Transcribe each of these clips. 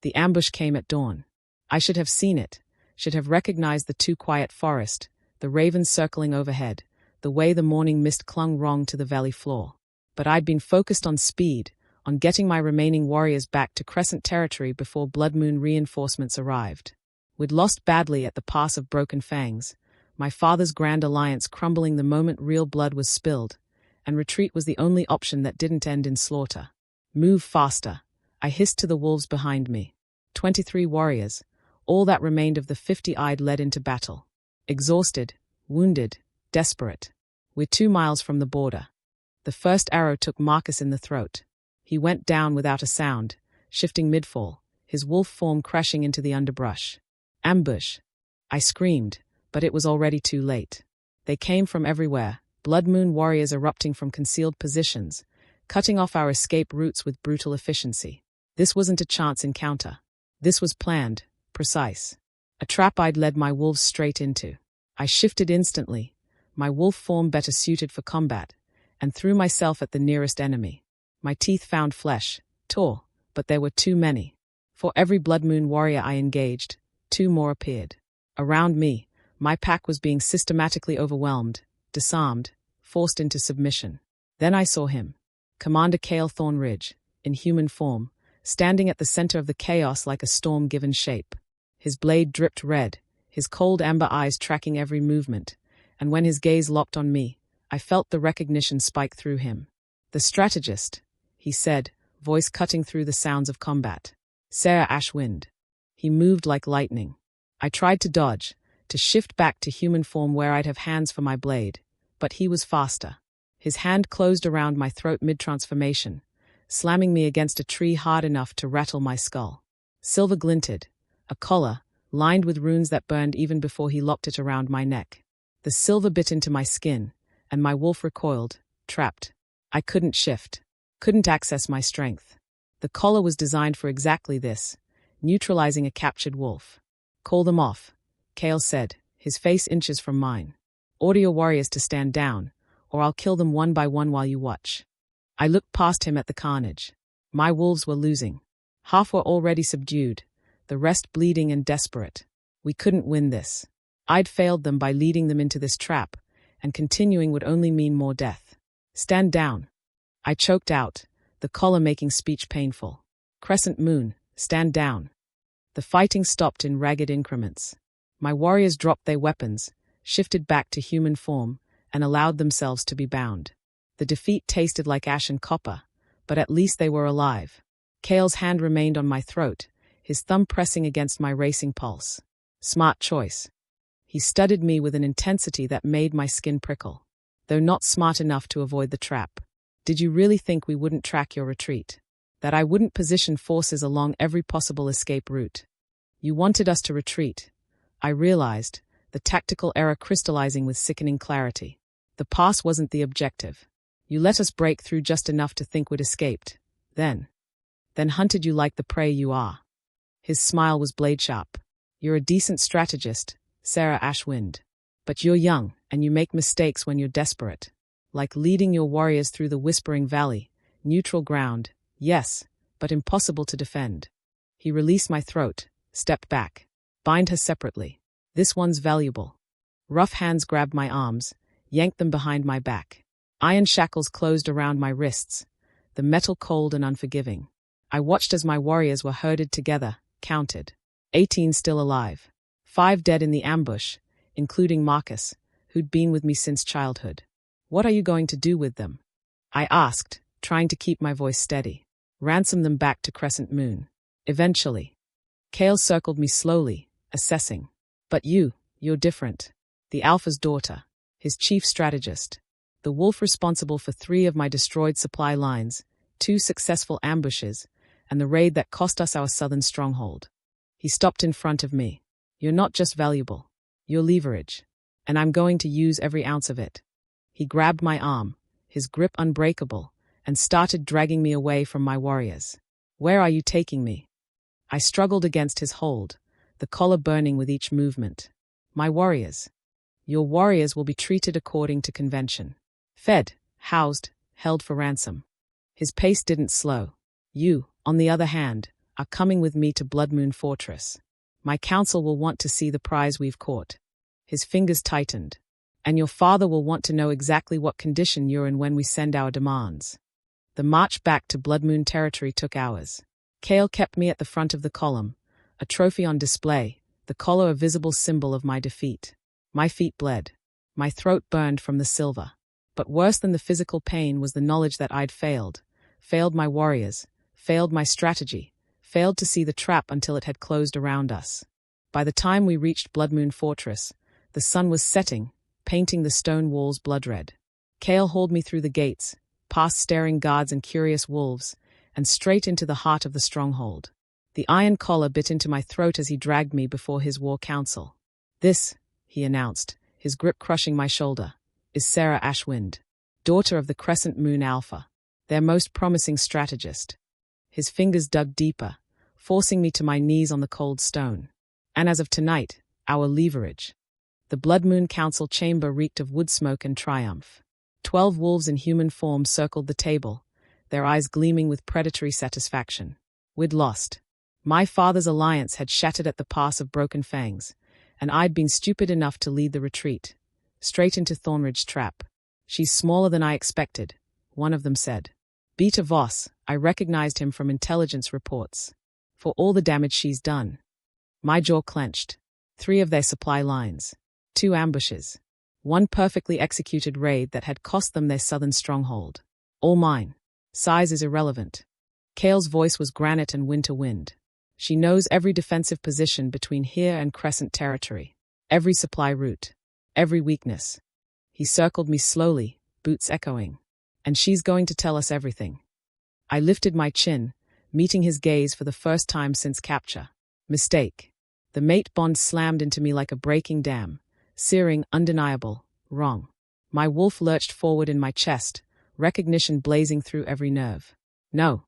The ambush came at dawn. I should have seen it, should have recognized the too quiet forest, the ravens circling overhead, the way the morning mist clung wrong to the valley floor. But I'd been focused on speed, on getting my remaining warriors back to Crescent territory before Blood Moon reinforcements arrived. We'd lost badly at the Pass of Broken Fangs, my father's grand alliance crumbling the moment real blood was spilled, and retreat was the only option that didn't end in slaughter. Move faster, I hissed to the wolves behind me. 23 warriors, all that remained of the 50 I'd led into battle. Exhausted, wounded, desperate. We're 2 miles from the border. The first arrow took Marcus in the throat. He went down without a sound, shifting midfall, his wolf form crashing into the underbrush. Ambush! I screamed, but it was already too late. They came from everywhere, Blood Moon warriors erupting from concealed positions, cutting off our escape routes with brutal efficiency. This wasn't a chance encounter. This was planned, precise. A trap I'd led my wolves straight into. I shifted instantly, my wolf form better suited for combat, and threw myself at the nearest enemy. My teeth found flesh, tore, but there were too many. For every Blood Moon warrior I engaged, 2 more appeared. Around me, my pack was being systematically overwhelmed, disarmed, forced into submission. Then I saw him, Commander Kael Thornridge, in human form, standing at the center of the chaos like a storm given shape. His blade dripped red, his cold amber eyes tracking every movement, and when his gaze locked on me, I felt the recognition spike through him. The strategist, he said, voice cutting through the sounds of combat. Sera Ashwind. He moved like lightning. I tried to dodge, to shift back to human form where I'd have hands for my blade, but he was faster. His hand closed around my throat mid-transformation, slamming me against a tree hard enough to rattle my skull. Silver glinted, a collar, lined with runes that burned even before he locked it around my neck. The silver bit into my skin, and my wolf recoiled, trapped. I couldn't shift, couldn't access my strength. The collar was designed for exactly this, neutralizing a captured wolf. Call them off, Kael said, his face inches from mine. Order your warriors to stand down, or I'll kill them one by one while you watch. I looked past him at the carnage. My wolves were losing. Half were already subdued, the rest bleeding and desperate. We couldn't win this. I'd failed them by leading them into this trap, and continuing would only mean more death. Stand down. I choked out, the collar making speech painful. Crescent Moon, stand down. The fighting stopped in ragged increments. My warriors dropped their weapons, shifted back to human form, and allowed themselves to be bound. The defeat tasted like ash and copper, but at least they were alive. Kael's hand remained on my throat, his thumb pressing against my racing pulse. Smart choice. He studied me with an intensity that made my skin prickle, though not smart enough to avoid the trap. Did you really think we wouldn't track your retreat? That I wouldn't position forces along every possible escape route? You wanted us to retreat. I realized, the tactical error crystallizing with sickening clarity. The pass wasn't the objective. You let us break through just enough to think we'd escaped. Then hunted you like the prey you are. His smile was blade-sharp. You're a decent strategist, Sera Ashwind. But you're young, and you make mistakes when you're desperate. Like leading your warriors through the Whispering Valley, neutral ground, yes, but impossible to defend. He released my throat, stepped back. Bind her separately. This one's valuable. Rough hands grabbed my arms, yanked them behind my back. Iron shackles closed around my wrists, the metal cold and unforgiving. I watched as my warriors were herded together, counted. 18 still alive. 5 dead in the ambush, including Marcus, who'd been with me since childhood. What are you going to do with them? I asked, trying to keep my voice steady. Ransom them back to Crescent Moon. Eventually. Kael circled me slowly, assessing. But you're different. The Alpha's daughter, his chief strategist. The wolf responsible for 3 of my destroyed supply lines, 2 successful ambushes, and the raid that cost us our southern stronghold. He stopped in front of me. You're not just valuable. You're leverage. And I'm going to use every ounce of it. He grabbed my arm, his grip unbreakable, and started dragging me away from my warriors. Where are you taking me? I struggled against his hold, the collar burning with each movement. My warriors. Your warriors will be treated according to convention. Fed, housed, held for ransom. His pace didn't slow. You, on the other hand, are coming with me to Blood Moon Fortress. My council will want to see the prize we've caught. His fingers tightened. And your father will want to know exactly what condition you're in when we send our demands. The march back to Blood Moon territory took hours. Kael kept me at the front of the column, a trophy on display, the collar a visible symbol of my defeat. My feet bled. My throat burned from the silver. But worse than the physical pain was the knowledge that I'd failed my warriors, failed my strategy, failed to see the trap until it had closed around us. By the time we reached Blood Moon Fortress, the sun was setting, painting the stone walls blood red. Kael hauled me through the gates, past staring guards and curious wolves, and straight into the heart of the stronghold. The iron collar bit into my throat as he dragged me before his war council. "This," he announced, his grip crushing my shoulder, "is Sera Ashwind, daughter of the Crescent Moon Alpha, their most promising strategist." His fingers dug deeper, forcing me to my knees on the cold stone. "And as of tonight, our leverage." The Blood Moon Council chamber reeked of wood smoke and triumph. 12 wolves in human form circled the table, their eyes gleaming with predatory satisfaction. We'd lost. My father's alliance had shattered at the pass of Broken Fangs, and I'd been stupid enough to lead the retreat, straight into Thornridge's trap. "She's smaller than I expected," one of them said. "Beta Voss," I recognized him from intelligence reports. "For all the damage she's done." My jaw clenched. 3 of their supply lines. 2 ambushes. 1 perfectly executed raid that had cost them their southern stronghold. All mine. Size is irrelevant. Kael's voice was granite and winter wind. "She knows every defensive position between here and Crescent territory. Every supply route. Every weakness." He circled me slowly, boots echoing. "And she's going to tell us everything." I lifted my chin, meeting his gaze for the first time since capture. Mistake. The mate bond slammed into me like a breaking dam, searing, undeniable, wrong. My wolf lurched forward in my chest, recognition blazing through every nerve. No,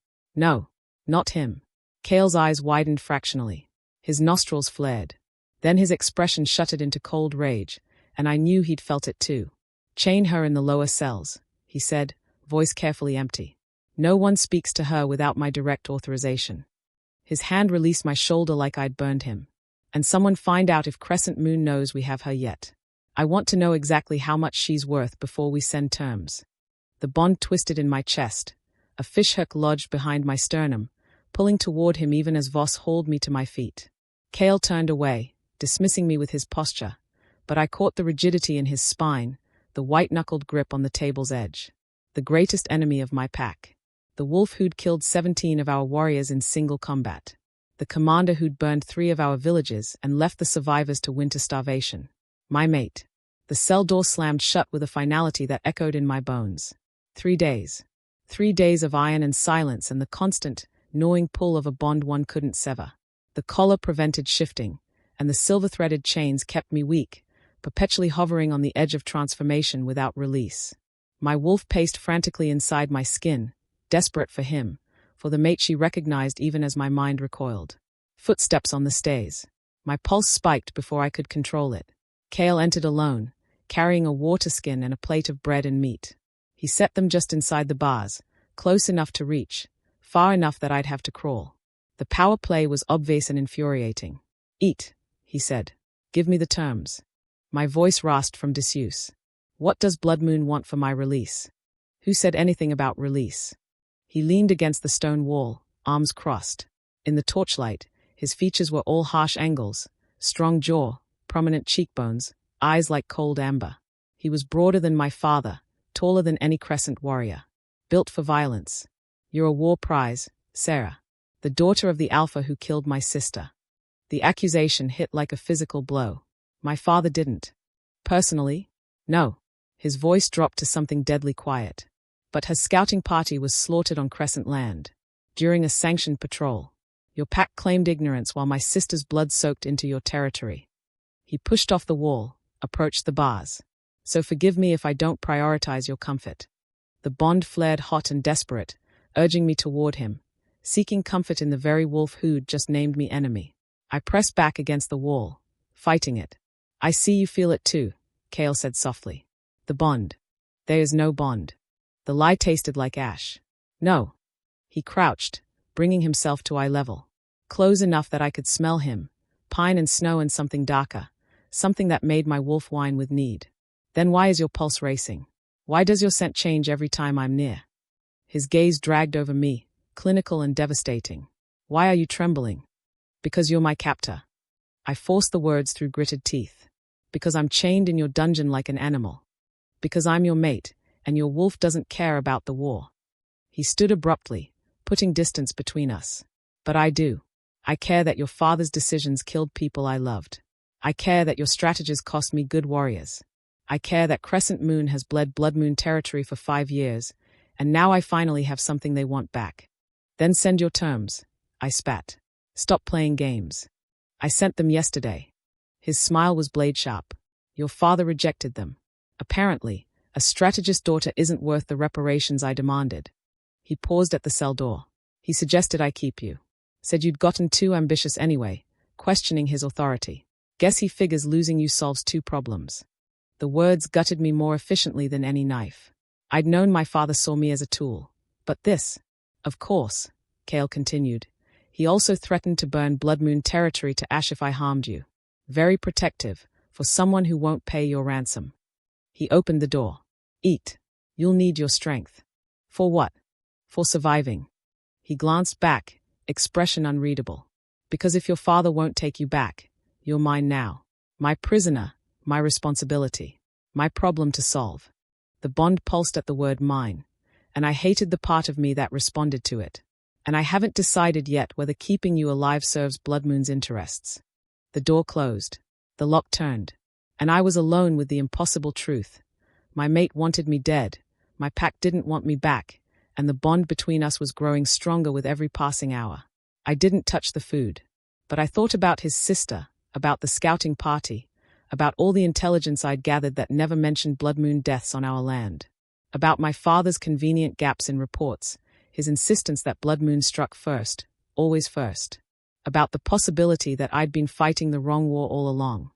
not him. Kael's eyes widened fractionally. His nostrils flared. Then his expression shuttered into cold rage, and I knew he'd felt it too. "Chain her in the lower cells," he said, voice carefully empty. "No one speaks to her without my direct authorization." His hand released my shoulder like I'd burned him. "And someone find out if Crescent Moon knows we have her yet. I want to know exactly how much she's worth before we send terms." The bond twisted in my chest. A fishhook lodged behind my sternum, pulling toward him even as Voss hauled me to my feet. Kael turned away, dismissing me with his posture, but I caught the rigidity in his spine, the white-knuckled grip on the table's edge. The greatest enemy of my pack. The wolf who'd killed 17 of our warriors in single combat. The commander who'd burned 3 of our villages and left the survivors to winter starvation. My mate. The cell door slammed shut with a finality that echoed in my bones. 3 days. 3 days of iron and silence and the constant, gnawing pull of a bond one couldn't sever. The collar prevented shifting, and the silver-threaded chains kept me weak, perpetually hovering on the edge of transformation without release. My wolf paced frantically inside my skin, desperate for him, for the mate she recognized even as my mind recoiled. Footsteps on the stairs. My pulse spiked before I could control it. Kael entered alone, carrying a water skin and a plate of bread and meat. He set them just inside the bars, close enough to reach, far enough that I'd have to crawl. The power play was obvious and infuriating. "Eat," he said. "Give me the terms." My voice rasped from disuse. "What does Blood Moon want for my release?" "Who said anything about release?" He leaned against the stone wall, arms crossed. In the torchlight, his features were all harsh angles, strong jaw, prominent cheekbones, eyes like cold amber. He was broader than my father, taller than any Crescent warrior. Built for violence. "You're a war prize, Sera. The daughter of the Alpha who killed my sister." The accusation hit like a physical blow. My father didn't. Personally? No. His voice dropped to something deadly quiet. But her scouting party was slaughtered on Crescent land. During a sanctioned patrol. Your pack claimed ignorance while my sister's blood soaked into your territory. He pushed off the wall, approached the bars. "So forgive me if I don't prioritize your comfort." The bond flared hot and desperate, urging me toward him, seeking comfort in the very wolf who'd just named me enemy. I pressed back against the wall, fighting it. "I see you feel it too," Kael said softly. "The bond. There is no bond." The lie tasted like ash. "No." He crouched, bringing himself to eye level. close enough that I could smell him, pine and snow and something darker, something that made my wolf whine with need. Then why is your pulse racing? Why does your scent change every time I'm near? His gaze dragged over me, clinical and devastating. Why are you trembling? Because you're my captor. I forced the words through gritted teeth. Because I'm chained in your dungeon like an animal. Because I'm your mate, and your wolf doesn't care about the war. He stood abruptly, putting distance between us. But I do. I care that your father's decisions killed people I loved. I care that your strategies cost me good warriors. I care that Crescent Moon has bled Blood Moon territory for 5 years, and now I finally have something they want back. Then send your terms, I spat. Stop playing games. I sent them yesterday. His smile was blade sharp. Your father rejected them. Apparently, a strategist's daughter isn't worth the reparations I demanded. He paused at the cell door. He suggested I keep you. Said you'd gotten too ambitious anyway, questioning his authority. Guess he figures losing you solves 2 problems. The words gutted me more efficiently than any knife. I'd known my father saw me as a tool. But this, of course, Kael continued. He also threatened to burn Blood Moon territory to ash if I harmed you. Very protective, for someone who won't pay your ransom. He opened the door. Eat. You'll need your strength. For what? For surviving. He glanced back, expression unreadable. Because if your father won't take you back, you're mine now. My prisoner, my responsibility, my problem to solve. The bond pulsed at the word mine, and I hated the part of me that responded to it. And I haven't decided yet whether keeping you alive serves Blood Moon's interests. The door closed. The lock turned. And I was alone with the impossible truth. My mate wanted me dead. My pack didn't want me back. And the bond between us was growing stronger with every passing hour. I didn't touch the food. But I thought about his sister, about the scouting party, about all the intelligence I'd gathered that never mentioned Blood Moon deaths on our land, about my father's convenient gaps in reports, his insistence that Blood Moon struck first, always first, about the possibility that I'd been fighting the wrong war all along.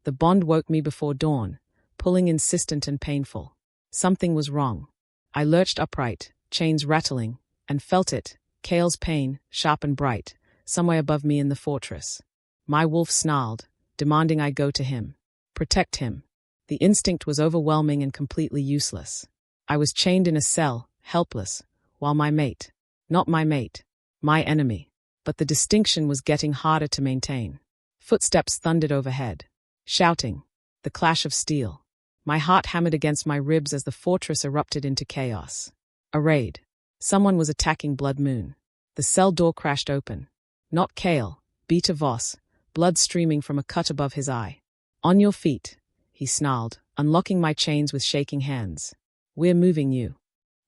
The bond woke me before dawn, pulling insistent and painful. Something was wrong. I lurched upright, chains rattling, and felt it, Kael's pain, sharp and bright, somewhere above me in the fortress. My wolf snarled, demanding I go to him. Protect him. The instinct was overwhelming and completely useless. I was chained in a cell, helpless, while my mate, not my mate, my enemy. But the distinction was getting harder to maintain. Footsteps thundered overhead. Shouting. The clash of steel. My heart hammered against my ribs as the fortress erupted into chaos. A raid. Someone was attacking Blood Moon. The cell door crashed open. Not Kael, Beta Voss, blood streaming from a cut above his eye. On your feet, he snarled, unlocking my chains with shaking hands. We're moving you.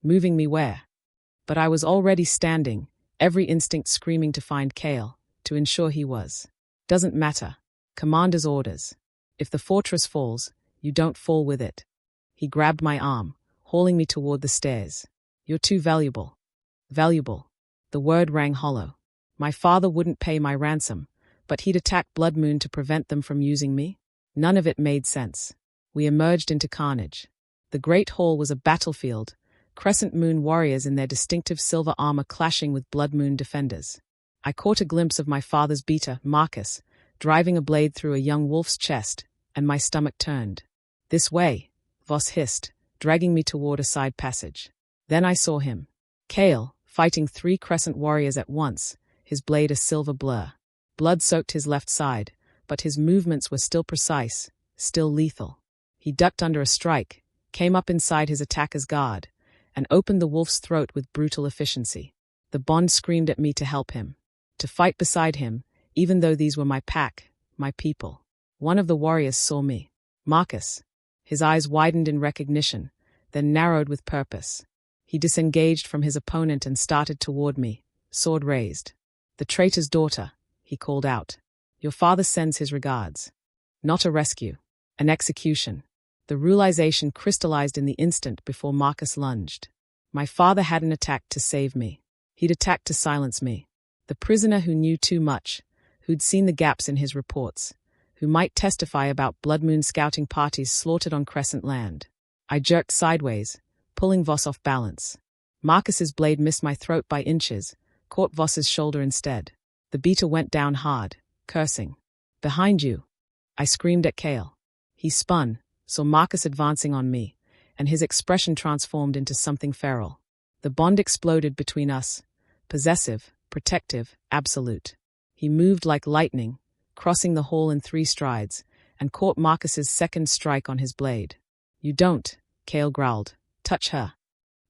Moving me where? But I was already standing, every instinct screaming to find Kael, to ensure he was. Doesn't matter. Commander's orders. If the fortress falls, you don't fall with it. He grabbed my arm, hauling me toward the stairs. You're too valuable. Valuable. The word rang hollow. My father wouldn't pay my ransom, but he'd attack Blood Moon to prevent them from using me? None of it made sense. We emerged into carnage. The Great Hall was a battlefield, Crescent Moon warriors in their distinctive silver armor clashing with Blood Moon defenders. I caught a glimpse of my father's beater, Marcus, driving a blade through a young wolf's chest, and my stomach turned. This way, Voss hissed, dragging me toward a side passage. Then I saw him. Kael, fighting 3 Crescent warriors at once, his blade a silver blur. Blood soaked his left side, but his movements were still precise, still lethal. He ducked under a strike, came up inside his attacker's guard, and opened the wolf's throat with brutal efficiency. The bond screamed at me to help him, to fight beside him, even though these were my pack, my people. One of the warriors saw me. Marcus. His eyes widened in recognition, then narrowed with purpose. He disengaged from his opponent and started toward me, sword raised. The traitor's daughter, he called out. Your father sends his regards. Not a rescue. An execution. The realization crystallized in the instant before Marcus lunged. My father hadn't attacked to save me. He'd attacked to silence me. The prisoner who knew too much, who'd seen the gaps in his reports, who might testify about Blood Moon scouting parties slaughtered on Crescent land. I jerked sideways, pulling Voss off balance. Marcus's blade missed my throat by inches, caught Voss's shoulder instead. The beater went down hard, cursing. Behind you! I screamed at Kael. He spun, saw Marcus advancing on me, and his expression transformed into something feral. The bond exploded between us, possessive, protective, absolute. He moved like lightning, crossing the hall in 3 strides, and caught Marcus's second strike on his blade. You don't, Kael growled, touch her.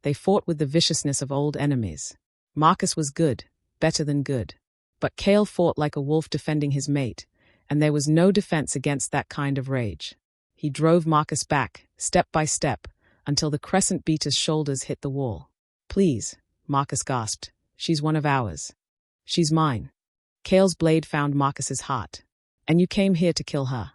They fought with the viciousness of old enemies. Marcus was good, better than good. But Kael fought like a wolf defending his mate, and there was no defense against that kind of rage. He drove Marcus back, step by step, until the crescent beater's shoulders hit the wall. Please, Marcus gasped. She's one of ours. She's mine. Kael's blade found Marcus's heart. And you came here to kill her.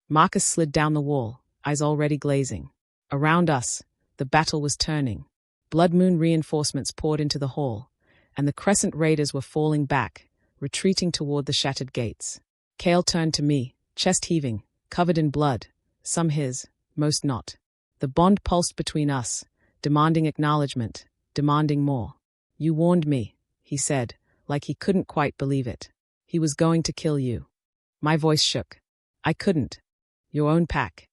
Marcus slid down the wall, eyes already glazing. Around us, the battle was turning. Blood Moon reinforcements poured into the hall, and the Crescent Raiders were falling back, retreating toward the shattered gates. Kael turned to me, chest heaving, covered in blood, some his, most not. The bond pulsed between us, demanding acknowledgement, demanding more. You warned me, he said, like he couldn't quite believe it. He was going to kill you. My voice shook. I couldn't. Your own pack.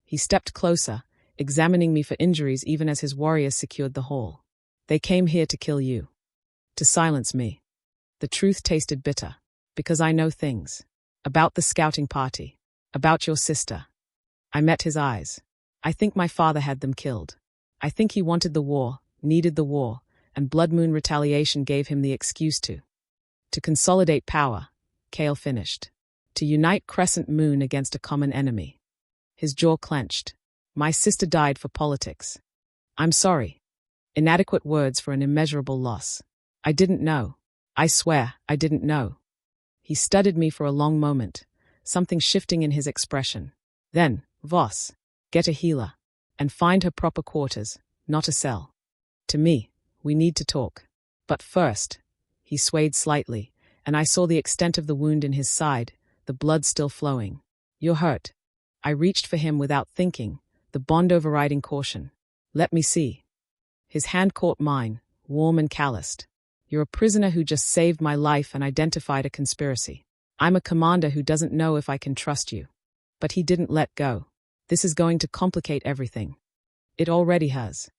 He stepped closer, examining me for injuries even as his warriors secured the hall. They came here to kill you. To silence me. The truth tasted bitter, because I know things. About the scouting party. About your sister. I met his eyes. I think my father had them killed. I think he wanted the war, needed the war, and Blood Moon retaliation gave him the excuse to. To consolidate power, Kael finished. To unite Crescent Moon against a common enemy. His jaw clenched. My sister died for politics. I'm sorry. Inadequate words for an immeasurable loss. I didn't know. I swear, I didn't know. He studied me for a long moment, something shifting in his expression. Then, Voss, get a healer, and find her proper quarters, not a cell. To me, we need to talk. But first, he swayed slightly, and I saw the extent of the wound in his side, the blood still flowing. You're hurt. I reached for him without thinking, the bond overriding caution. Let me see. His hand caught mine, warm and calloused. You're a prisoner who just saved my life and identified a conspiracy. I'm a commander who doesn't know if I can trust you. But he didn't let go. This is going to complicate everything. It already has.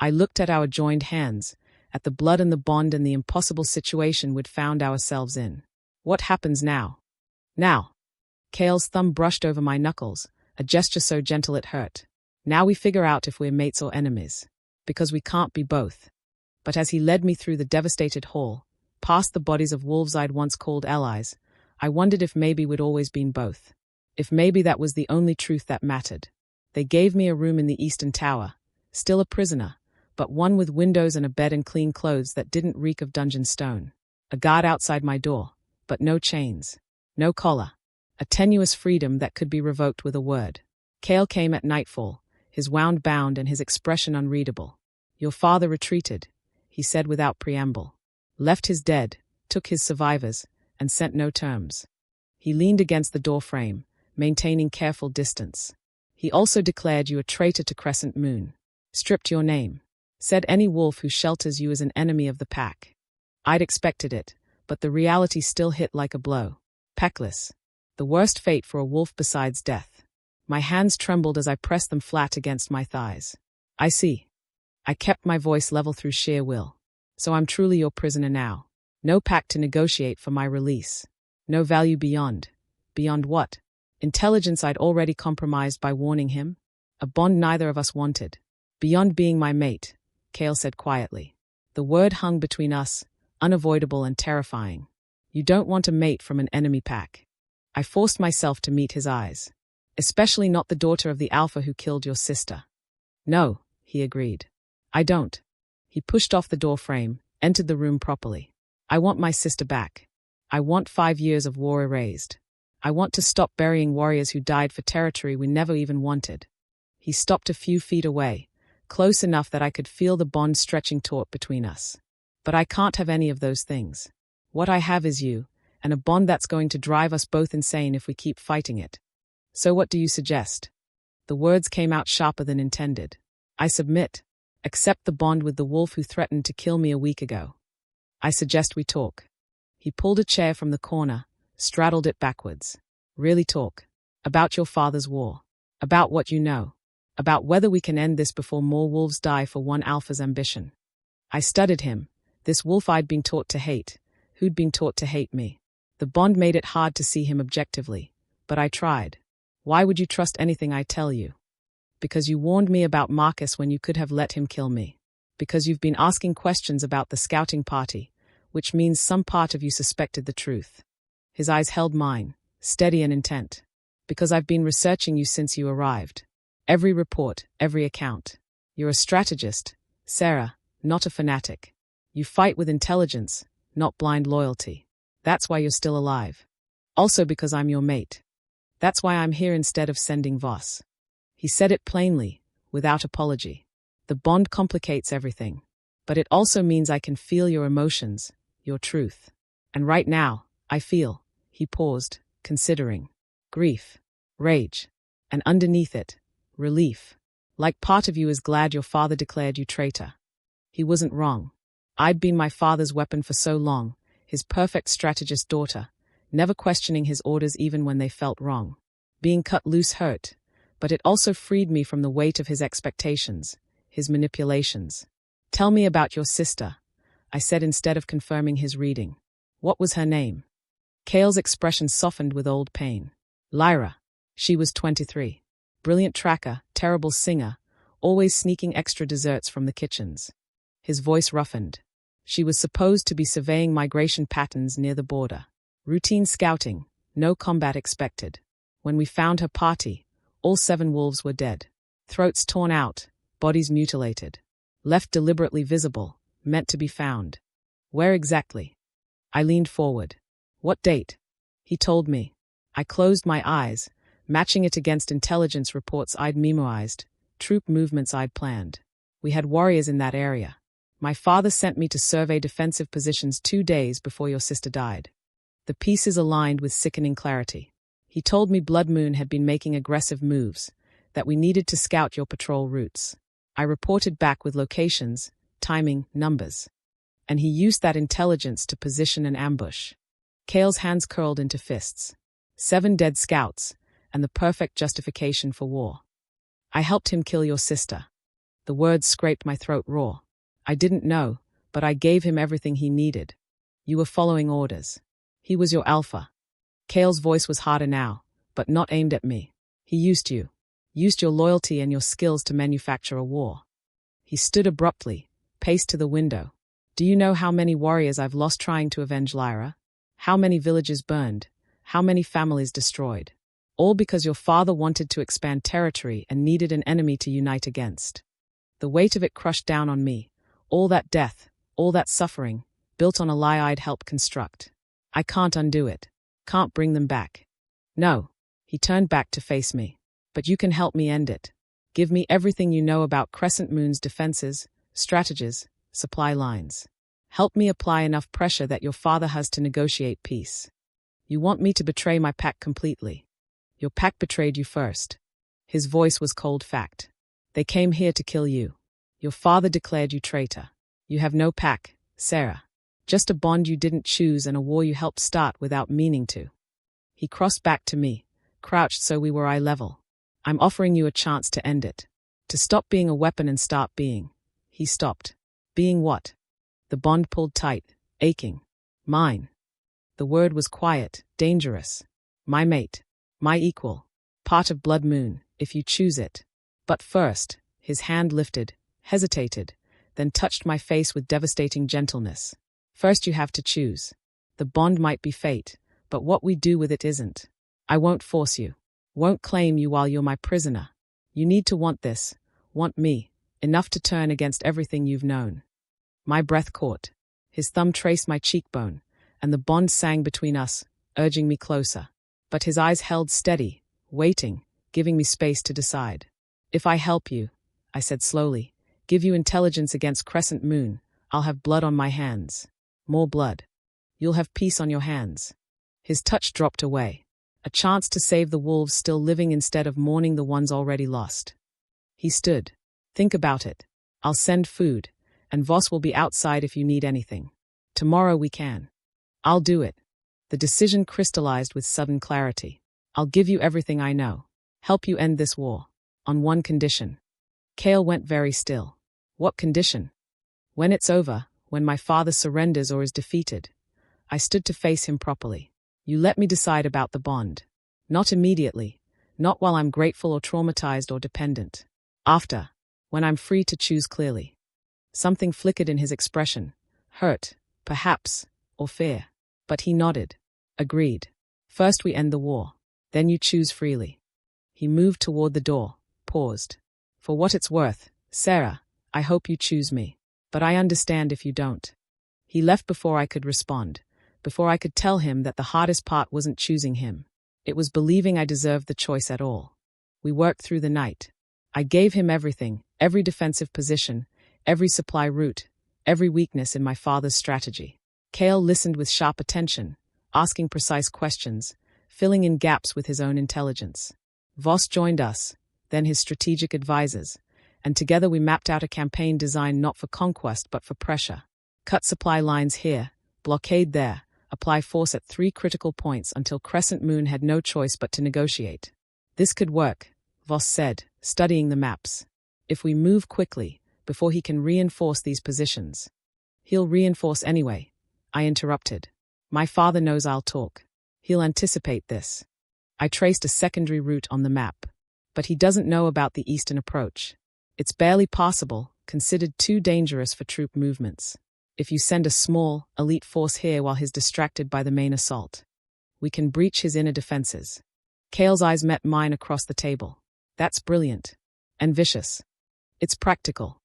I looked at our joined hands, at the blood and the bond and the impossible situation we'd found ourselves in. What happens now? Now. Kael's thumb brushed over my knuckles, a gesture so gentle it hurt. Now we figure out if we're mates or enemies. Because we can't be both. But as he led me through the devastated hall, past the bodies of wolves I'd once called allies, I wondered if maybe we'd always been both. If maybe that was the only truth that mattered. They gave me a room in the Eastern Tower, still a prisoner, but one with windows and a bed and clean clothes that didn't reek of dungeon stone. A guard outside my door, but no chains, no collar. A tenuous freedom that could be revoked with a word. Kael came at nightfall, his wound bound and his expression unreadable. Your father retreated, he said without preamble. Left his dead, took his survivors, and sent no terms. He leaned against the door frame, maintaining careful distance. He also declared you a traitor to Crescent Moon. Stripped your name. Said any wolf who shelters you is an enemy of the pack. I'd expected it, but the reality still hit like a blow. Peckless. The worst fate for a wolf besides death. My hands trembled as I pressed them flat against my thighs. I see. I kept my voice level through sheer will. So I'm truly your prisoner now. No pact to negotiate for my release. No value beyond. Beyond what? Intelligence I'd already compromised by warning him? A bond neither of us wanted. Beyond being my mate, Kael said quietly. The word hung between us, unavoidable and terrifying. You don't want a mate from an enemy pack. I forced myself to meet his eyes. Especially not the daughter of the alpha who killed your sister. No, he agreed. I don't. He pushed off the door frame, entered the room properly. I want my sister back. I want 5 years of war erased. I want to stop burying warriors who died for territory we never even wanted. He stopped a few feet away, close enough that I could feel the bond stretching taut between us. But I can't have any of those things. What I have is you, and a bond that's going to drive us both insane if we keep fighting it. So what do you suggest? The words came out sharper than intended. I submit. Accept the bond with the wolf who threatened to kill me a week ago. I suggest we talk. He He pulled a chair from the corner, straddled it backwards. Really talk. About your father's war. About what you know. About whether we can end this before more wolves die for one alpha's ambition. I studied him, this wolf I'd been taught to hate, who'd been taught to hate me. The bond made it hard to see him objectively, but I tried. Why would you trust anything I tell you? Because you warned me about Marcus when you could have let him kill me. Because you've been asking questions about the scouting party, which means some part of you suspected the truth. His eyes held mine, steady and intent. Because I've been researching you since you arrived. Every report, every account. You're a strategist, Sera, not a fanatic. You fight with intelligence, not blind loyalty. That's why you're still alive. Also because I'm your mate. That's why I'm here instead of sending Voss. He said it plainly, without apology. The bond complicates everything. But it also means I can feel your emotions, your truth. And right now, I feel, he paused, considering, grief, rage, and underneath it, relief. Like part of you is glad your father declared you traitor. He wasn't wrong. I'd been my father's weapon for so long, his perfect strategist daughter, never questioning his orders even when they felt wrong. Being cut loose hurt, but it also freed me from the weight of his expectations, his manipulations. Tell me about your sister, I said instead of confirming his reading. What was her name? Kael's expression softened with old pain. Lyra. She was 23. Brilliant tracker, terrible singer, always sneaking extra desserts from the kitchens. His voice roughened. She was supposed to be surveying migration patterns near the border. Routine scouting, no combat expected. When we found her party, all 7 wolves were dead. Throats torn out, bodies mutilated. Left deliberately visible, meant to be found. Where exactly? I leaned forward. What date? He told me. I closed my eyes, matching it against intelligence reports I'd memoized, troop movements I'd planned. We had warriors in that area. My father sent me to survey defensive positions 2 days before your sister died. The pieces aligned with sickening clarity. He told me Blood Moon had been making aggressive moves, that we needed to scout your patrol routes. I reported back with locations, timing, numbers. And he used that intelligence to position an ambush. Kael's hands curled into fists. 7 dead scouts, and the perfect justification for war. I helped him kill your sister. The words scraped my throat raw. I didn't know, but I gave him everything he needed. You were following orders. He was your alpha. Kael's voice was harder now, but not aimed at me. He used you. Used your loyalty and your skills to manufacture a war. He stood abruptly, paced to the window. Do you know how many warriors I've lost trying to avenge Lyra? How many villages burned? How many families destroyed? All because your father wanted to expand territory and needed an enemy to unite against. The weight of it crushed down on me. All that death, all that suffering, built on a lie I'd helped construct. I can't undo it. Can't bring them back. No. He turned back to face me. But you can help me end it. Give me everything you know about Crescent Moon's defenses, strategies, supply lines. Help me apply enough pressure that your father has to negotiate peace. You want me to betray my pack completely. Your pack betrayed you first. His voice was cold fact. They came here to kill you. Your father declared you traitor. You have no pack, Sera. Just a bond you didn't choose and a war you helped start without meaning to. He crossed back to me, crouched so we were eye level. I'm offering you a chance to end it. To stop being a weapon and start being. He stopped. Being what? The bond pulled tight, aching. Mine. The word was quiet, dangerous. My mate. My equal. Part of Blood Moon, if you choose it. But first, his hand lifted, hesitated, then touched my face with devastating gentleness. First you have to choose. The bond might be fate, but what we do with it isn't. I won't force you. Won't claim you while you're my prisoner. You need to want this, want me, enough to turn against everything you've known. My breath caught. His thumb traced my cheekbone, and the bond sang between us, urging me closer. But his eyes held steady, waiting, giving me space to decide. If I help you, I said slowly, give you intelligence against Crescent Moon, I'll have blood on my hands. More blood. You'll have peace on your hands. His touch dropped away. A chance to save the wolves still living instead of mourning the ones already lost. He stood. Think about it. I'll send food, and Voss will be outside if you need anything. Tomorrow we can. I'll do it. The decision crystallized with sudden clarity. I'll give you everything I know. Help you end this war. On one condition. Kael went very still. What condition? When it's over, when my father surrenders or is defeated. I stood to face him properly. You let me decide about the bond. Not immediately. Not while I'm grateful or traumatized or dependent. After. When I'm free to choose clearly. Something flickered in his expression. Hurt, perhaps, or fear. But he nodded. Agreed. First we end the war. Then you choose freely. He moved toward the door, paused. For what it's worth, Sera, I hope you choose me. But I understand if you don't. He left before I could respond, before I could tell him that the hardest part wasn't choosing him. It was believing I deserved the choice at all. We worked through the night. I gave him everything, every defensive position, every supply route, every weakness in my father's strategy. Kael listened with sharp attention, asking precise questions, filling in gaps with his own intelligence. Voss joined us, then his strategic advisors, and together we mapped out a campaign designed not for conquest but for pressure. Cut supply lines here, blockade there, apply force at 3 critical points until Crescent Moon had no choice but to negotiate. This could work, Voss said, studying the maps. If we move quickly, before he can reinforce these positions. He'll reinforce anyway, I interrupted. My father knows I'll talk. He'll anticipate this. I traced a secondary route on the map. But he doesn't know about the eastern approach. It's barely possible, considered too dangerous for troop movements. If you send a small, elite force here while he's distracted by the main assault, we can breach his inner defenses. Kael's eyes met mine across the table. That's brilliant. And vicious. It's practical.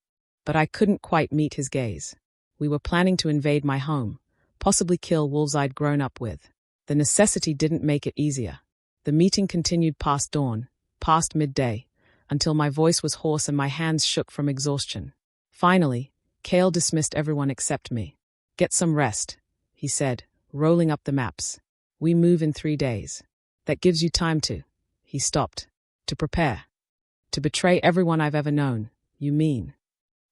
But I couldn't quite meet his gaze. We were planning to invade my home, possibly kill wolves I'd grown up with. The necessity didn't make it easier. The meeting continued past dawn, past midday, until my voice was hoarse and my hands shook from exhaustion. Finally, Kael dismissed everyone except me. Get some rest, he said, rolling up the maps. We move in 3 days. That gives you time to. He stopped. To prepare. To betray everyone I've ever known, you mean?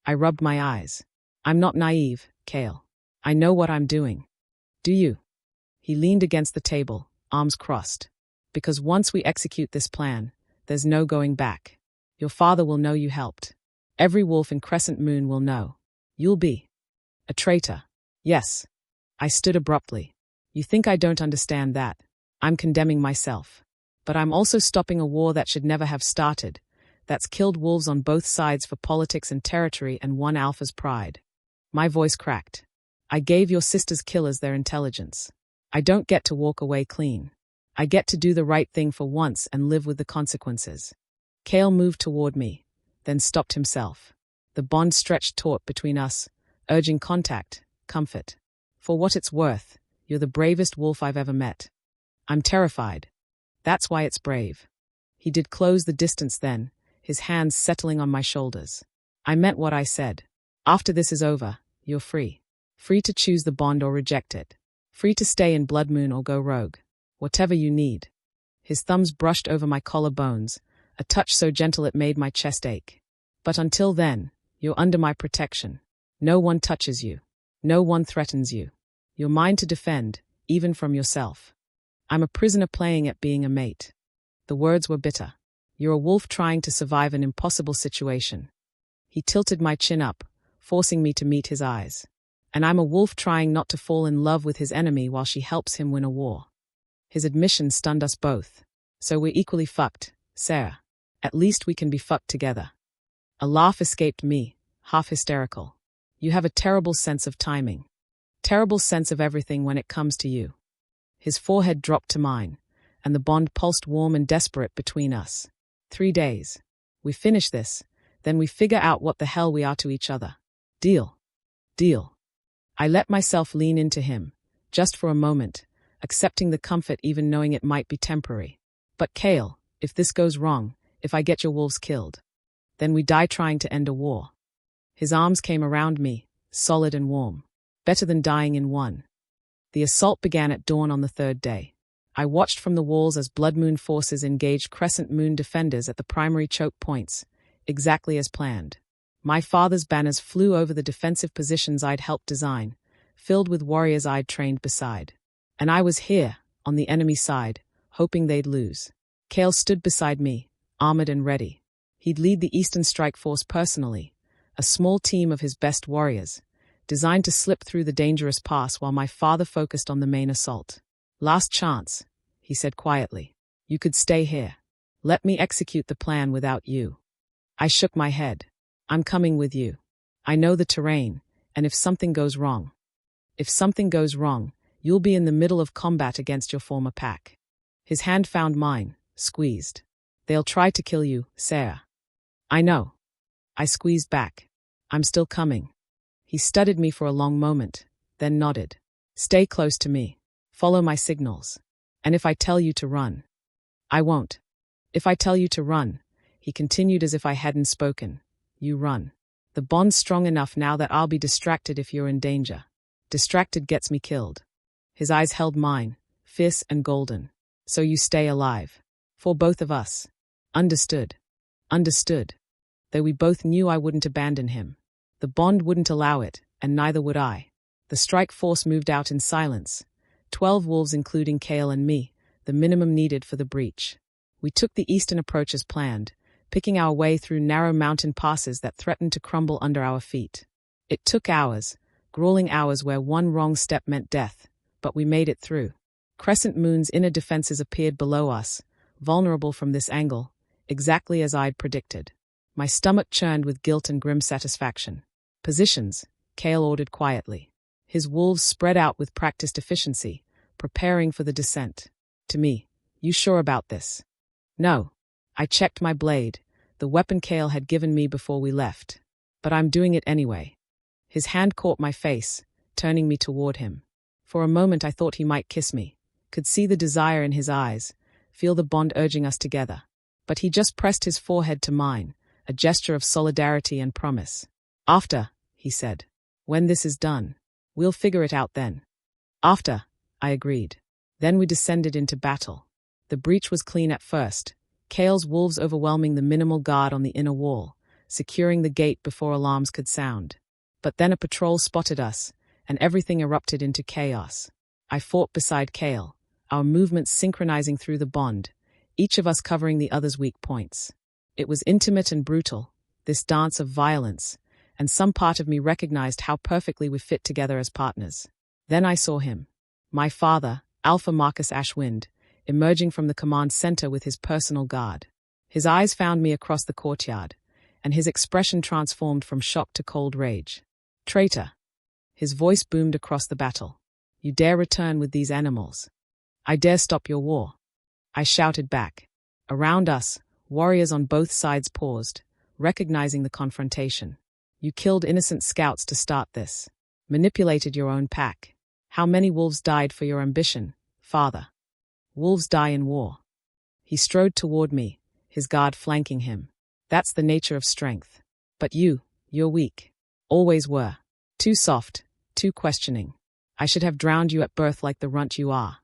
I rubbed my eyes. I'm not naive, Kael. I know what I'm doing. Do you? He leaned against the table, arms crossed. Because once we execute this plan, there's no going back. Your father will know you helped. Every wolf in Crescent Moon will know. You'll be a traitor. Yes. I stood abruptly. You think I don't understand that? I'm condemning myself. But I'm also stopping a war that should never have started, that's killed wolves on both sides for politics and territory and won Alpha's pride. My voice cracked. I gave your sister's killers their intelligence. I don't get to walk away clean. I get to do the right thing for once and live with the consequences. Kael moved toward me, then stopped himself. The bond stretched taut between us, urging contact, comfort. For what it's worth, you're the bravest wolf I've ever met. I'm terrified. That's why it's brave. He did close the distance then, his hands settling on my shoulders. I meant what I said. After this is over, you're free. Free to choose the bond or reject it. Free to stay in Blood Moon or go rogue. Whatever you need. His thumbs brushed over my collarbones, a touch so gentle it made my chest ache. But until then, you're under my protection. No one touches you. No one threatens you. You're mine to defend, even from yourself. I'm a prisoner playing at being a mate. The words were bitter. You're a wolf trying to survive an impossible situation. He tilted my chin up, forcing me to meet his eyes. And I'm a wolf trying not to fall in love with his enemy while she helps him win a war. His admission stunned us both. So we're equally fucked, Sera. At least we can be fucked together. A laugh escaped me, half hysterical. You have a terrible sense of timing. Terrible sense of everything when it comes to you. His forehead dropped to mine, and the bond pulsed warm and desperate between us. 3 days. We finish this, then we figure out what the hell we are to each other. Deal. Deal. I let myself lean into him, just for a moment, accepting the comfort even knowing it might be temporary. But Kael, if this goes wrong, if I get your wolves killed, then we die trying to end a war. His arms came around me, solid and warm. Better than dying in one. The assault began at dawn on the 3rd day. I watched from the walls as Blood Moon forces engaged Crescent Moon defenders at the primary choke points, exactly as planned. My father's banners flew over the defensive positions I'd helped design, filled with warriors I'd trained beside. And I was here, on the enemy side, hoping they'd lose. Kael stood beside me, armored and ready. He'd lead the Eastern Strike Force personally, a small team of his best warriors, designed to slip through the dangerous pass while my father focused on the main assault. Last chance, he said quietly. You could stay here. Let me execute the plan without you. I shook my head. I'm coming with you. I know the terrain, and if something goes wrong, you'll be in the middle of combat against your former pack. His hand found mine, squeezed. They'll try to kill you, Sera. I know. I squeezed back. I'm still coming. He studied me for a long moment, then nodded. Stay close to me. Follow my signals. And if I tell you to run, I won't. If I tell you to run, he continued as if I hadn't spoken, you run. The bond's strong enough now that I'll be distracted if you're in danger. Distracted gets me killed. His eyes held mine, fierce and golden. So you stay alive. For both of us. Understood. Understood. Though we both knew I wouldn't abandon him. The bond wouldn't allow it, and neither would I. The strike force moved out in silence. 12 wolves including Kael and me, the minimum needed for the breach. We took the eastern approach as planned, picking our way through narrow mountain passes that threatened to crumble under our feet. It took hours, grueling hours where one wrong step meant death, but we made it through. Crescent Moon's inner defenses appeared below us, vulnerable from this angle, exactly as I'd predicted. My stomach churned with guilt and grim satisfaction. Positions, Kael ordered quietly. His wolves spread out with practiced efficiency, preparing for the descent. To me, you sure about this? No. I checked my blade, the weapon Kael had given me before we left. But I'm doing it anyway. His hand caught my face, turning me toward him. For a moment I thought he might kiss me, could see the desire in his eyes, feel the bond urging us together. But he just pressed his forehead to mine, a gesture of solidarity and promise. After, he said. When this is done. We'll figure it out then. After, I agreed. Then we descended into battle. The breach was clean at first, Kael's wolves overwhelming the minimal guard on the inner wall, securing the gate before alarms could sound. But then a patrol spotted us, and everything erupted into chaos. I fought beside Kael, our movements synchronizing through the bond, each of us covering the other's weak points. It was intimate and brutal, this dance of violence, and some part of me recognized how perfectly we fit together as partners. Then I saw him, my father, Alpha Marcus Ashwind, emerging from the command center with his personal guard. His eyes found me across the courtyard, and his expression transformed from shock to cold rage. Traitor! His voice boomed across the battle. You dare return with these animals? I dare stop your war. I shouted back. Around us, warriors on both sides paused, recognizing the confrontation. You killed innocent scouts to start this. Manipulated your own pack. How many wolves died for your ambition, father? Wolves die in war. He strode toward me, his guard flanking him. That's the nature of strength. But you're weak. Always were. Too soft, too questioning. I should have drowned you at birth like the runt you are.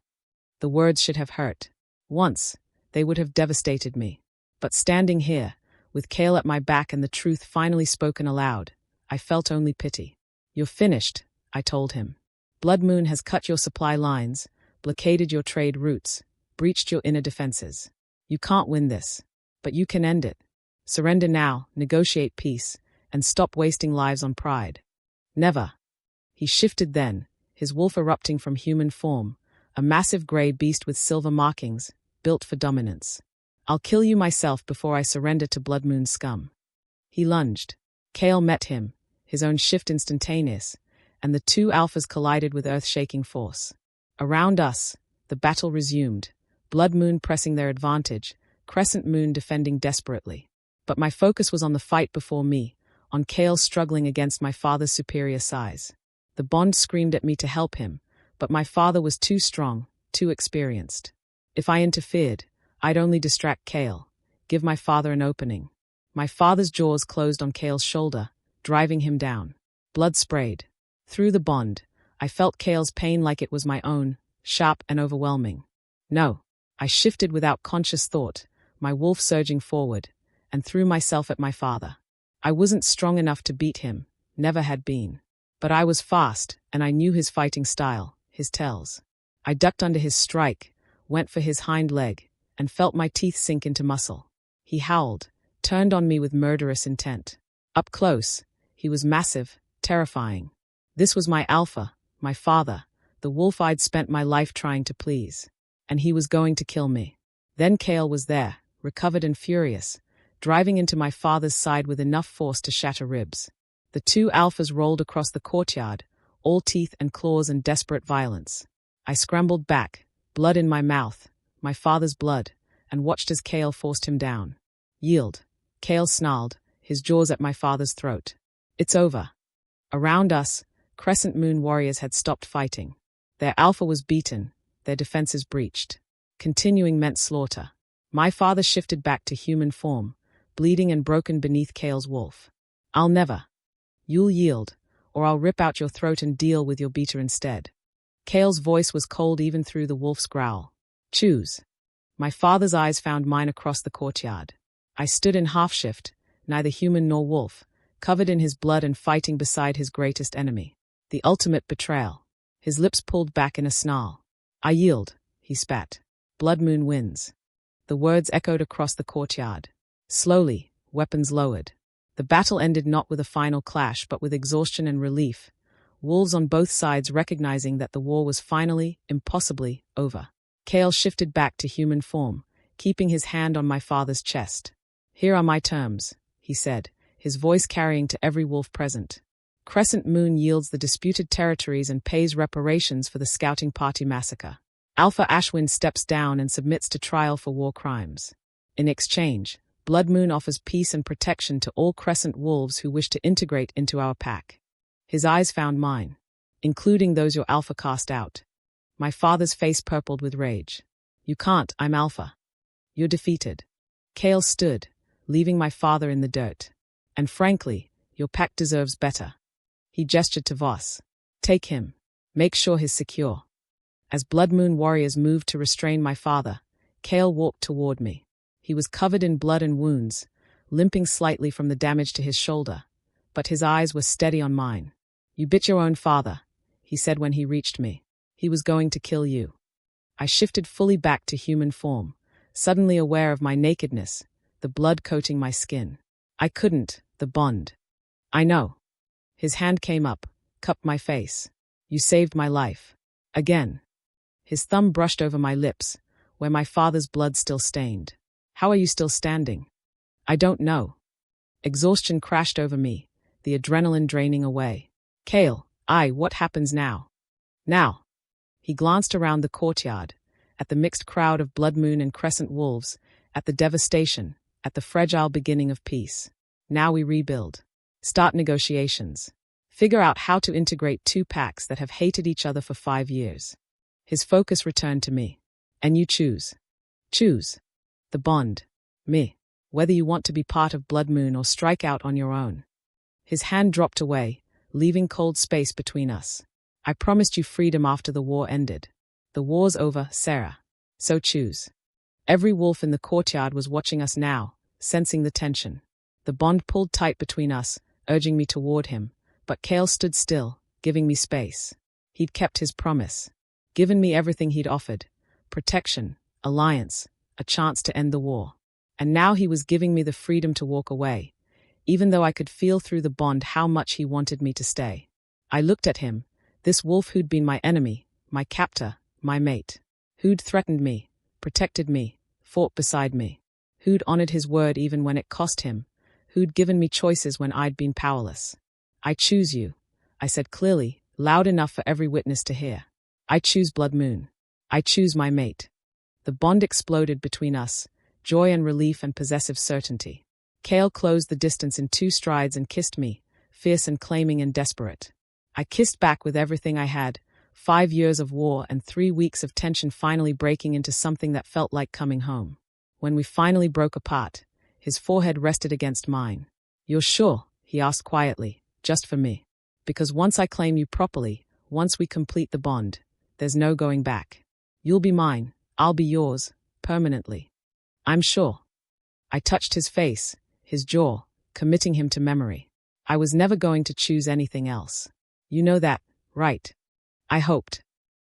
The words should have hurt. Once, they would have devastated me. But standing here, with Kael at my back and the truth finally spoken aloud, I felt only pity. You're finished, I told him. Blood Moon has cut your supply lines, blockaded your trade routes, breached your inner defenses. You can't win this, but you can end it. Surrender now, negotiate peace, and stop wasting lives on pride. Never. He shifted then, his wolf erupting from human form, a massive grey beast with silver markings, built for dominance. I'll kill you myself before I surrender to Blood Moon's scum. He lunged. Kael met him, his own shift instantaneous, and the two alphas collided with earth-shaking force. Around us, the battle resumed, Blood Moon pressing their advantage, Crescent Moon defending desperately. But my focus was on the fight before me, on Kael struggling against my father's superior size. The bond screamed at me to help him, but my father was too strong, too experienced. If I interfered, I'd only distract Kael, give my father an opening. My father's jaws closed on Kael's shoulder, driving him down. Blood sprayed. Through the bond, I felt Kael's pain like it was my own, sharp and overwhelming. No, I shifted without conscious thought, my wolf surging forward, and threw myself at my father. I wasn't strong enough to beat him, never had been. But I was fast, and I knew his fighting style, his tells. I ducked under his strike, went for his hind leg, and felt my teeth sink into muscle. He howled, turned on me with murderous intent. Up close, he was massive, terrifying. This was my alpha, my father, the wolf I'd spent my life trying to please. And he was going to kill me. Then Kael was there, recovered and furious, driving into my father's side with enough force to shatter ribs. The two alphas rolled across the courtyard, all teeth and claws and desperate violence. I scrambled back, blood in my mouth, my father's blood, and watched as Kael forced him down. Yield. Kael snarled, his jaws at my father's throat. It's over. Around us, Crescent Moon warriors had stopped fighting. Their alpha was beaten, their defenses breached. Continuing meant slaughter. My father shifted back to human form, bleeding and broken beneath Kael's wolf. I'll never. You'll yield, or I'll rip out your throat and deal with your beater instead. Kael's voice was cold even through the wolf's growl. Choose. My father's eyes found mine across the courtyard. I stood in half-shift, neither human nor wolf, covered in his blood and fighting beside his greatest enemy. The ultimate betrayal. His lips pulled back in a snarl. I yield, he spat. Blood Moon wins. The words echoed across the courtyard. Slowly, weapons lowered. The battle ended not with a final clash but with exhaustion and relief, wolves on both sides recognizing that the war was finally, impossibly, over. Kael shifted back to human form, keeping his hand on my father's chest. Here are my terms, he said, his voice carrying to every wolf present. Crescent Moon yields the disputed territories and pays reparations for the scouting party massacre. Alpha Ashwind steps down and submits to trial for war crimes. In exchange, Blood Moon offers peace and protection to all Crescent wolves who wish to integrate into our pack. His eyes found mine, including those your alpha cast out. My father's face purpled with rage. You can't, I'm alpha. You're defeated. Kael stood, leaving my father in the dirt. And frankly, your pack deserves better. He gestured to Voss. Take him. Make sure he's secure. As Blood Moon warriors moved to restrain my father, Kael walked toward me. He was covered in blood and wounds, limping slightly from the damage to his shoulder, but his eyes were steady on mine. You bit your own father, he said when he reached me. He was going to kill you. I shifted fully back to human form, suddenly aware of my nakedness, the blood coating my skin. I couldn't, the bond. I know. His hand came up, cupped my face. You saved my life. Again. His thumb brushed over my lips, where my father's blood still stained. How are you still standing? I don't know. Exhaustion crashed over me, the adrenaline draining away. Kael, what happens now? Now. He glanced around the courtyard, at the mixed crowd of Blood Moon and Crescent wolves, at the devastation, at the fragile beginning of peace. Now we rebuild. Start negotiations. Figure out how to integrate two packs that have hated each other for 5 years. His focus returned to me. And you choose. Choose. The bond. Me. Whether you want to be part of Blood Moon or strike out on your own. His hand dropped away, leaving cold space between us. I promised you freedom after the war ended. The war's over, Sera. So choose. Every wolf in the courtyard was watching us now, sensing the tension. The bond pulled tight between us, urging me toward him, but Kael stood still, giving me space. He'd kept his promise. Given me everything he'd offered. Protection, alliance, a chance to end the war. And now he was giving me the freedom to walk away, even though I could feel through the bond how much he wanted me to stay. I looked at him, this wolf who'd been my enemy, my captor, my mate. Who'd threatened me, protected me, fought beside me. Who'd honored his word even when it cost him. Who'd given me choices when I'd been powerless. I choose you, I said clearly, loud enough for every witness to hear. I choose Blood Moon. I choose my mate. The bond exploded between us, joy and relief and possessive certainty. Kael closed the distance in 2 strides and kissed me, fierce and claiming and desperate. I kissed back with everything I had, 5 years of war and 3 weeks of tension finally breaking into something that felt like coming home. When we finally broke apart, his forehead rested against mine. You're sure? He asked quietly, just for me. Because once I claim you properly, once we complete the bond, there's no going back. You'll be mine, I'll be yours, permanently. I'm sure. I touched his face, his jaw, committing him to memory. I was never going to choose anything else. You know that, right? I hoped.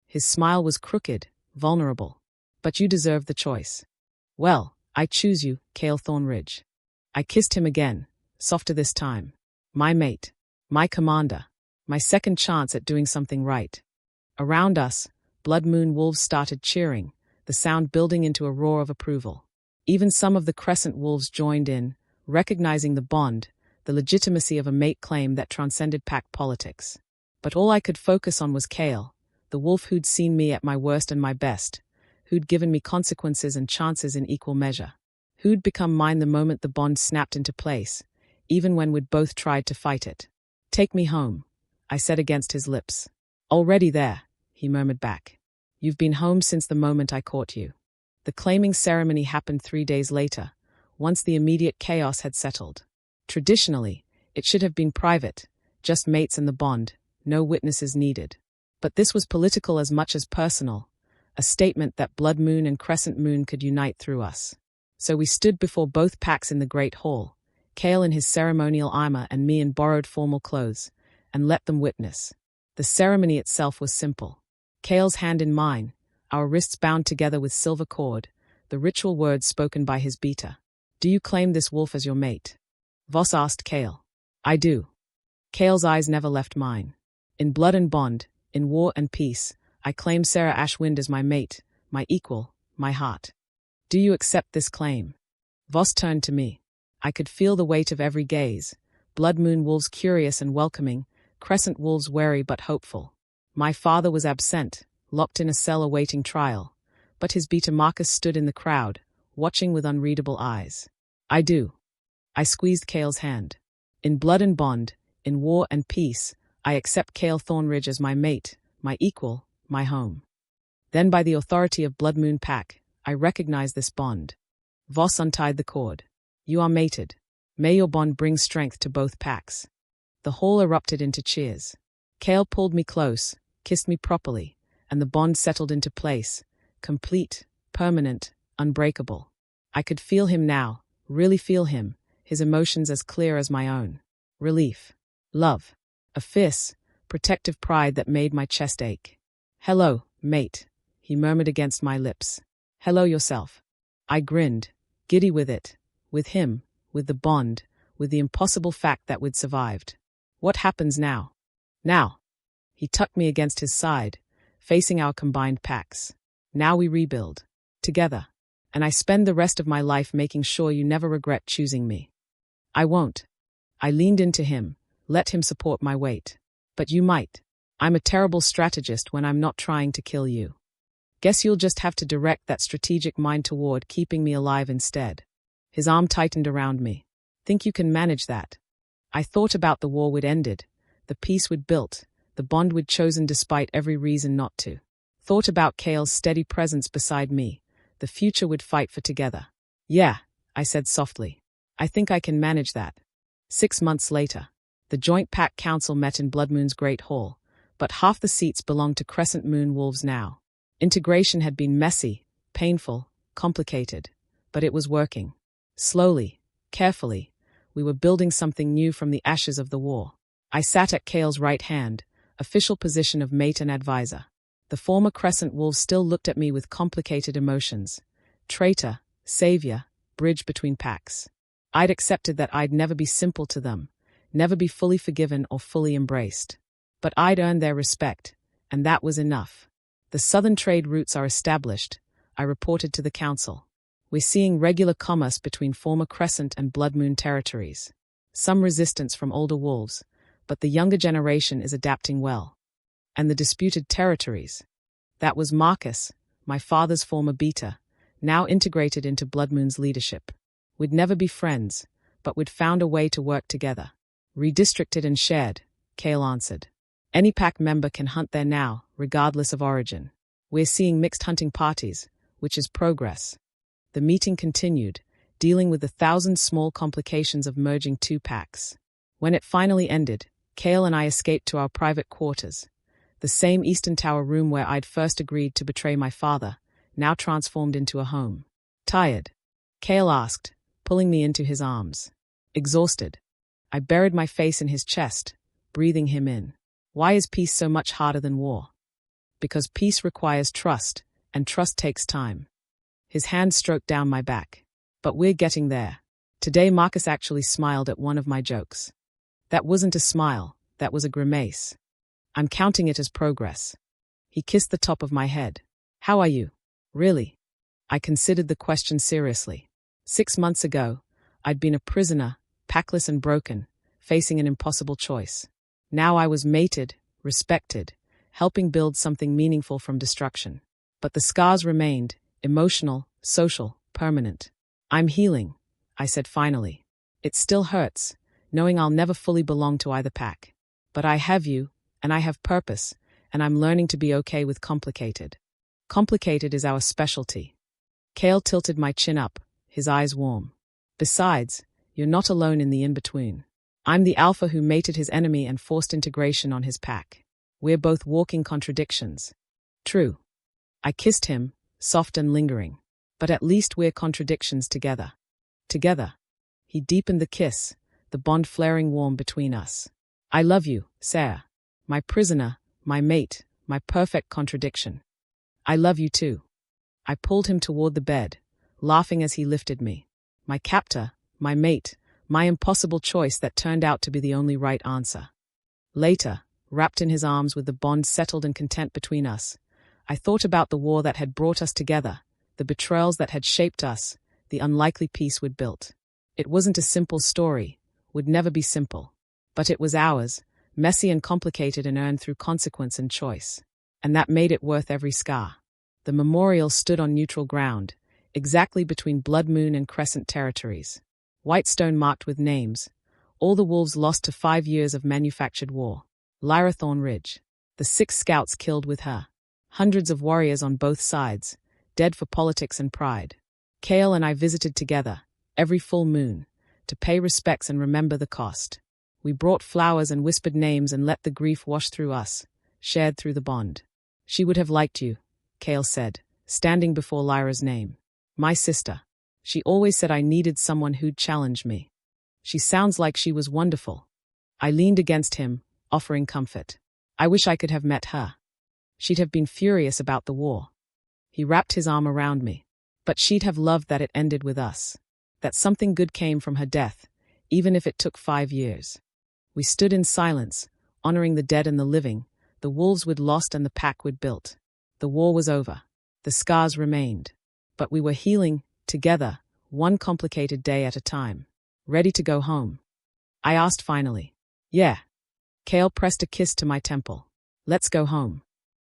His smile was crooked, vulnerable. But you deserve the choice. Well, I choose you, Kael Thornridge. I kissed him again, softer this time. My mate. My commander. My second chance at doing something right. Around us, blood moon wolves started cheering, the sound building into a roar of approval. Even some of the crescent wolves joined in, recognizing the bond, the legitimacy of a mate claim that transcended pack politics. But all I could focus on was Kael, the wolf who'd seen me at my worst and my best, who'd given me consequences and chances in equal measure, who'd become mine the moment the bond snapped into place, even when we'd both tried to fight it. Take me home, I said against his lips. Already there, he murmured back. You've been home since the moment I caught you. The claiming ceremony happened 3 days later, once the immediate chaos had settled. Traditionally, it should have been private, just mates and the bond, no witnesses needed. But this was political as much as personal, a statement that blood moon and crescent moon could unite through us. So we stood before both packs in the great hall, Kael in his ceremonial armor and me in borrowed formal clothes, and let them witness. The ceremony itself was simple. Kael's hand in mine, our wrists bound together with silver cord, the ritual words spoken by his beater. Do you claim this wolf as your mate? Voss asked Kael. I do. Kael's eyes never left mine. In blood and bond, in war and peace, I claim Sera Ashwind as my mate, my equal, my heart. Do you accept this claim? Voss turned to me. I could feel the weight of every gaze, blood moon wolves curious and welcoming, crescent wolves wary but hopeful. My father was absent, locked in a cell awaiting trial, but his beater Marcus stood in the crowd, watching with unreadable eyes. I do. I squeezed Kael's hand. In blood and bond, in war and peace, I accept Kael Thornridge as my mate, my equal, my home. Then by the authority of Blood Moon Pack, I recognize this bond. Voss untied the cord. You are mated. May your bond bring strength to both packs. The hall erupted into cheers. Kael pulled me close, kissed me properly, and the bond settled into place, complete, permanent, unbreakable. I could feel him now, really feel him, his emotions as clear as my own. Relief. Love. A fierce, protective pride that made my chest ache. Hello, mate, he murmured against my lips. Hello yourself. I grinned, giddy with it, with him, with the bond, with the impossible fact that we'd survived. What happens now? Now. He tucked me against his side, facing our combined packs. Now we rebuild. Together. And I spend the rest of my life making sure you never regret choosing me. I won't. I leaned into him, let him support my weight. But you might. I'm a terrible strategist when I'm not trying to kill you. Guess you'll just have to direct that strategic mind toward keeping me alive instead. His arm tightened around me. Think you can manage that? I thought about the war we'd ended, the peace we'd built, the bond we'd chosen despite every reason not to. Thought about Kael's steady presence beside me, the future we'd fight for together. Yeah, I said softly. I think I can manage that. 6 months later, the Joint Pack Council met in Blood Moon's Great Hall, but half the seats belonged to Crescent Moon Wolves now. Integration had been messy, painful, complicated, but it was working. Slowly, carefully, we were building something new from the ashes of the war. I sat at Kael's right hand, official position of mate and advisor. The former Crescent Wolves still looked at me with complicated emotions. Traitor, savior, bridge between packs. I'd accepted that I'd never be simple to them, never be fully forgiven or fully embraced. But I'd earned their respect, and that was enough. The southern trade routes are established, I reported to the council. We're seeing regular commerce between former Crescent and Blood Moon territories. Some resistance from older wolves, but the younger generation is adapting well. And the disputed territories. That was Marcus, my father's former beater, now integrated into Blood Moon's leadership. We'd never be friends, but we'd found a way to work together. Redistricted and shared, Kael answered. Any pack member can hunt there now, regardless of origin. We're seeing mixed hunting parties, which is progress. The meeting continued, dealing with the 1,000 small complications of merging two packs. When it finally ended, Kael and I escaped to our private quarters. The same Eastern Tower room where I'd first agreed to betray my father, now transformed into a home. Tired? Kael asked, pulling me into his arms. Exhausted. I buried my face in his chest, breathing him in. Why is peace so much harder than war? Because peace requires trust, and trust takes time. His hand stroked down my back. But we're getting there. Today Marcus actually smiled at one of my jokes. That wasn't a smile, that was a grimace. I'm counting it as progress. He kissed the top of my head. How are you? Really? I considered the question seriously. 6 months ago, I'd been a prisoner, packless and broken, facing an impossible choice. Now I was mated, respected, helping build something meaningful from destruction. But the scars remained, emotional, social, permanent. I'm healing, I said finally. It still hurts, knowing I'll never fully belong to either pack. But I have you, and I have purpose, and I'm learning to be okay with complicated. Complicated is our specialty. Kael tilted my chin up, his eyes warm. Besides, you're not alone in the in-between. I'm the alpha who mated his enemy and forced integration on his pack. We're both walking contradictions. True. I kissed him, soft and lingering. But at least we're contradictions together. Together. He deepened the kiss, the bond flaring warm between us. I love you, Sera. My prisoner, my mate, my perfect contradiction. I love you too. I pulled him toward the bed, laughing as he lifted me. My captor, my mate, my impossible choice that turned out to be the only right answer. Later, wrapped in his arms with the bond settled and content between us, I thought about the war that had brought us together, the betrayals that had shaped us, the unlikely peace we'd built. It wasn't a simple story, would never be simple. But it was ours, messy and complicated and earned through consequence and choice. And that made it worth every scar. The memorial stood on neutral ground, exactly between Blood Moon and Crescent territories. White stone marked with names. All the wolves lost to 5 years of manufactured war. Sera Thornridge. The 6 scouts killed with her. Hundreds of warriors on both sides, dead for politics and pride. Kael and I visited together, every full moon, to pay respects and remember the cost. We brought flowers and whispered names and let the grief wash through us, shared through the bond. She would have liked you, Kael said, standing before Lyra's name. My sister. She always said I needed someone who'd challenge me. She sounds like she was wonderful. I leaned against him, offering comfort. I wish I could have met her. She'd have been furious about the war. He wrapped his arm around me. But she'd have loved that it ended with us. That something good came from her death, even if it took 5 years. We stood in silence, honoring the dead and the living, the wolves we'd lost and the pack we'd built. The war was over. The scars remained. But we were healing, together, one complicated day at a time. Ready to go home. I asked finally. Yeah. Kael pressed a kiss to my temple. Let's go home.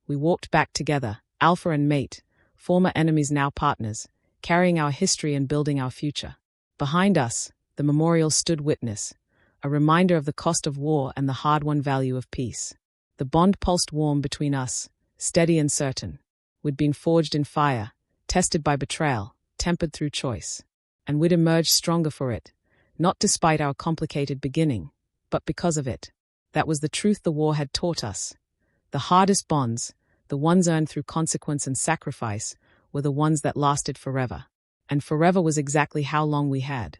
We walked back together, alpha and mate, former enemies now partners, carrying our history and building our future. Behind us, the memorial stood witness, a reminder of the cost of war and the hard-won value of peace. The bond pulsed warm between us, steady and certain. We'd been forged in fire, tested by betrayal, tempered through choice. And we'd emerged stronger for it, not despite our complicated beginning, but because of it. That was the truth the war had taught us. The hardest bonds, the ones earned through consequence and sacrifice, were the ones that lasted forever. And forever was exactly how long we had.